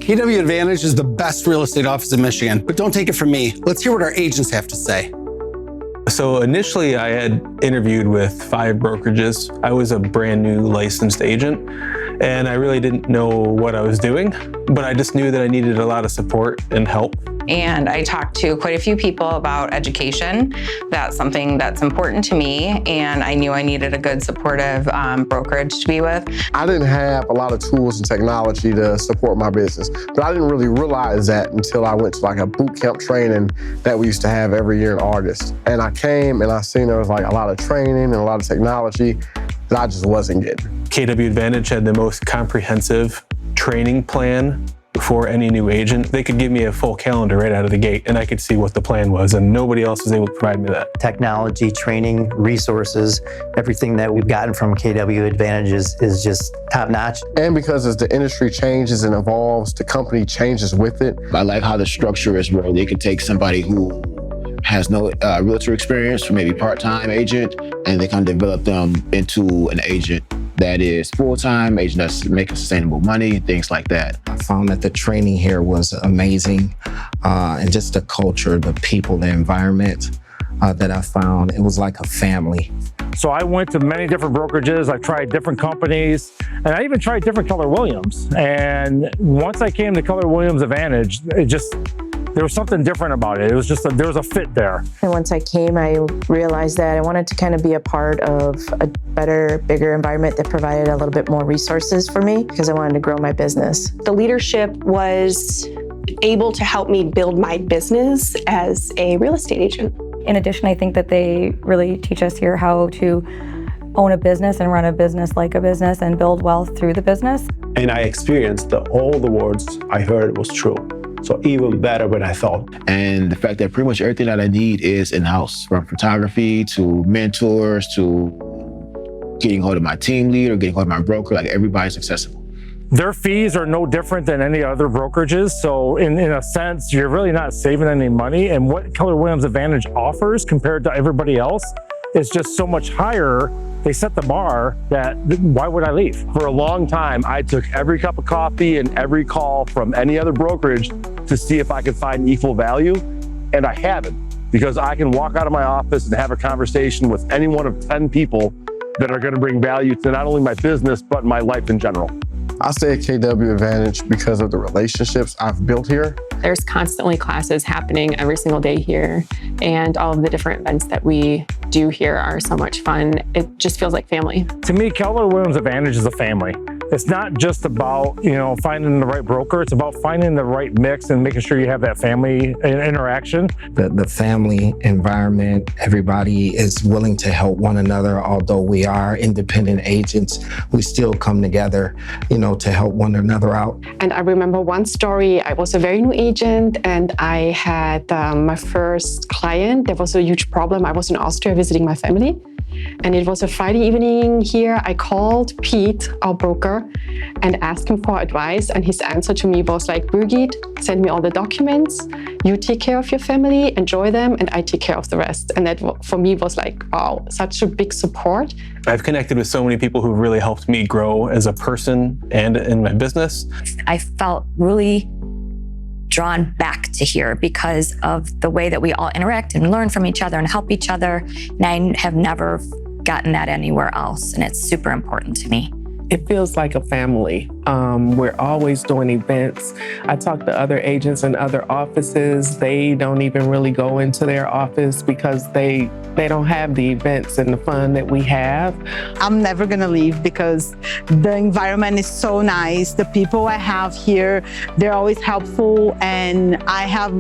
KW Advantage is the best real estate office in Michigan, but don't take it from me. Let's hear what our agents have to say. So initially I had interviewed with 5 brokerages. I was a brand new licensed agent and I really didn't know what I was doing, but I just knew that I needed a lot of support and help. And I talked to quite a few people about education. That's something that's important to me. And I knew I needed a good supportive brokerage to be with. I didn't have a lot of tools and technology to support my business, but I didn't really realize that until I went to like a boot camp training that we used to have every year in August. And I came and I seen there was like a lot of training and a lot of technology that I just wasn't getting. KW Advantage had the most comprehensive training plan for any new agent. They could give me a full calendar right out of the gate and I could see what the plan was, and nobody else was able to provide me that. Technology, training, resources, everything that we've gotten from KW Advantage is just top notch. And because as the industry changes and evolves, the company changes with it. I like how the structure is where they could take somebody who has no realtor experience, or maybe part-time agent, and they kind of develop them into an agent that is full-time, agent that's making sustainable money, things like that. I found that the training here was amazing, and just the culture, the people, the environment that I found, it was like a family. So I went to many different brokerages, I tried different companies, and I even tried different Keller Williams. And once I came to Keller Williams Advantage, there was something different about it. It was just there was a fit there. And once I came, I realized that I wanted to kind of be a part of a better, bigger environment that provided a little bit more resources for me because I wanted to grow my business. The leadership was able to help me build my business as a real estate agent. In addition, I think that they really teach us here how to own a business and run a business like a business and build wealth through the business. And I experienced that all the words I heard was true. So even better than I thought. And the fact that pretty much everything that I need is in-house, from photography to mentors to getting hold of my team lead or getting hold of my broker, like everybody's accessible. Their fees are no different than any other brokerages. So in a sense, you're really not saving any money. And what Keller Williams Advantage offers compared to everybody else is just so much higher. They set the bar that why would I leave? For a long time, I took every cup of coffee and every call from any other brokerage to see if I could find equal value, and I haven't, because I can walk out of my office and have a conversation with any one of 10 people that are going to bring value to not only my business, but my life in general. I say KW Advantage because of the relationships I've built here. There's constantly classes happening every single day here, and all of the different events that we do here are so much fun. It just feels like family. To me, Keller Williams Advantage is a family. It's not just about, finding the right broker. It's about finding the right mix and making sure you have that family interaction. The family environment, everybody is willing to help one another. Although we are independent agents, we still come together, to help one another out. And I remember one story. I was a very new agent and I had my first client. There was a huge problem. I was in Austria visiting my family. And it was a Friday evening here. I called Pete, our broker, and asked him for advice. And his answer to me was like, Birgit, send me all the documents. You take care of your family, enjoy them, and I take care of the rest. And that for me was like, wow, such a big support. I've connected with so many people who really helped me grow as a person and in my business. I felt really drawn back to here because of the way that we all interact and learn from each other and help each other. And I have never gotten that anywhere else, and it's super important to me. It feels like a family. We're always doing events. I talk to other agents in other offices. They don't even really go into their office because they don't have the events and the fun that we have. I'm never gonna leave because the environment is so nice. The people I have here, they're always helpful, and I have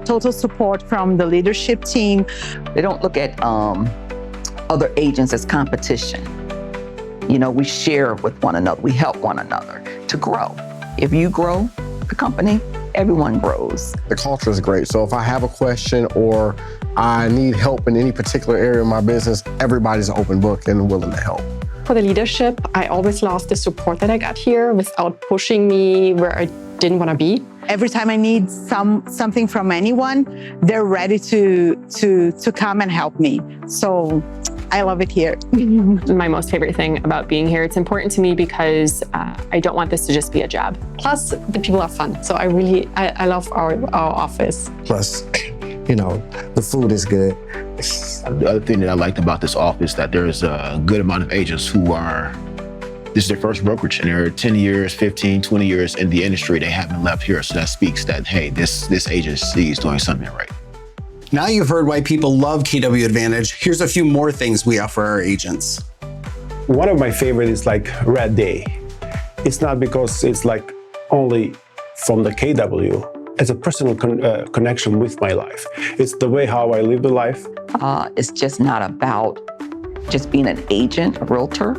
total support from the leadership team. They don't look at other agents as competition. We share with one another. We help one another to grow. If you grow the company, everyone grows. The culture is great. So if I have a question or I need help in any particular area of my business, everybody's an open book and willing to help. For the leadership, I always lost the support that I got here without pushing me where I didn't want to be. Every time I need something from anyone, they're ready to come and help me. So I love it here. My most favorite thing about being here, it's important to me because I don't want this to just be a job. Plus, the people are fun. So I love our office. Plus, you know, the food is good. The other thing that I liked about this office, that there's a good amount of agents who are, this is their first brokerage, and they're 10 years, 15, 20 years in the industry. They haven't left here. So that speaks that, hey, this agency is doing something right. Now you've heard why people love KW Advantage. Here's a few more things we offer our agents. One of my favorite is like Red Day. It's not because it's like only from the KW. It's a personal connection with my life. It's the way how I live the life. It's just not about just being an agent, a realtor.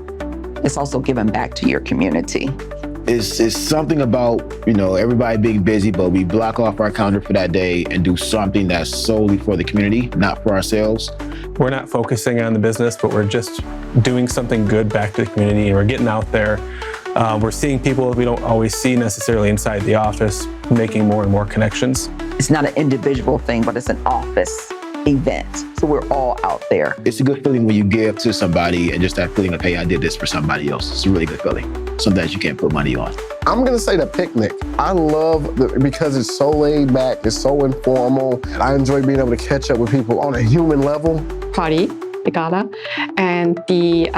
It's also giving back to your community. It's something about, you know, everybody being busy, but we block off our calendar for that day and do something that's solely for the community, not for ourselves. We're not focusing on the business, but we're just doing something good back to the community, and we're getting out there. We're seeing people we don't always see necessarily inside the office, making more and more connections. It's not an individual thing, but it's an office event. So we're all out there. It's a good feeling when you give to somebody and just that feeling of, hey, I did this for somebody else. It's a really good feeling. Something that you can't put money on. I'm gonna say the picnic. I love because it's so laid back, it's so informal. I enjoy being able to catch up with people on a human level. Party, the gala, and the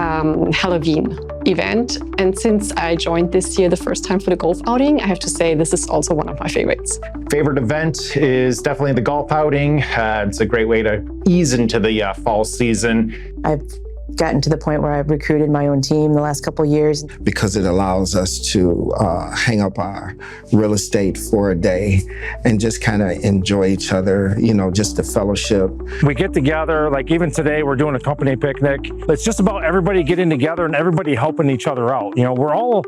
Halloween event. And since I joined this year the first time for the golf outing, I have to say this is also one of my favorites. Favorite event is definitely the golf outing. It's a great way to ease into the fall season. I've gotten to the point where I've recruited my own team the last couple of years. Because it allows us to hang up our real estate for a day and just kind of enjoy each other, you know, just the fellowship. We get together, like even today, we're doing a company picnic. It's just about everybody getting together and everybody helping each other out. You know, we're all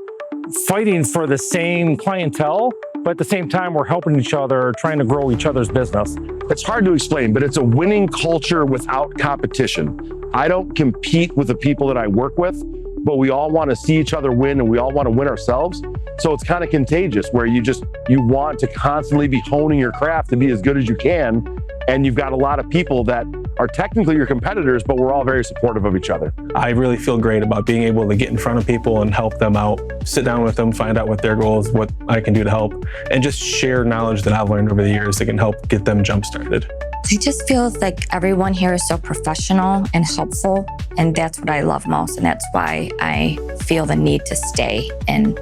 fighting for the same clientele, but at the same time, we're helping each other, trying to grow each other's business. It's hard to explain, but it's a winning culture without competition. I don't compete with the people that I work with, but we all want to see each other win and we all want to win ourselves. So it's kind of contagious where you want to constantly be honing your craft to be as good as you can. And you've got a lot of people that are technically your competitors, but we're all very supportive of each other. I really feel great about being able to get in front of people and help them out, sit down with them, find out what their goals, what I can do to help, and just share knowledge that I've learned over the years that can help get them jump-started. It just feels like everyone here is so professional and helpful, and that's what I love most, and that's why I feel the need to stay and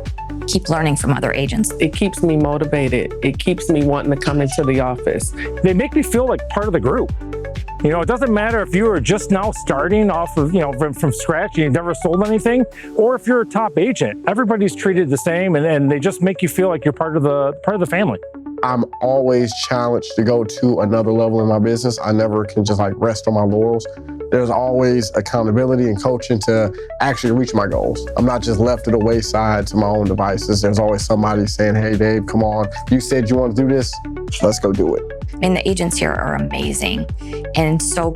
keep learning from other agents. It keeps me motivated. It keeps me wanting to come into the office. They make me feel like part of the group. You know, it doesn't matter if you are just now starting off of, you know, from scratch and you've never sold anything, or if you're a top agent. Everybody's treated the same, and they just make you feel like you're part of the family. I'm always challenged to go to another level in my business. I never can just like rest on my laurels. There's always accountability and coaching to actually reach my goals. I'm not just left to the wayside to my own devices. There's always somebody saying, hey, Dave, come on. You said you want to do this. Let's go do it. And the agents here are amazing and so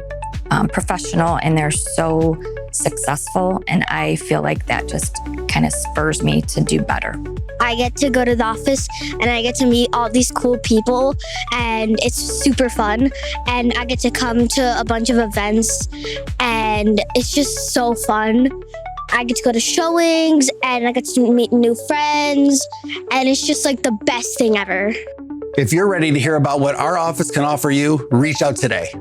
professional, and they're so successful. And I feel like that just kind of spurs me to do better. I get to go to the office and I get to meet all these cool people, and it's super fun. And I get to come to a bunch of events, and it's just so fun. I get to go to showings and I get to meet new friends, and it's just like the best thing ever. If you're ready to hear about what our office can offer you, reach out today.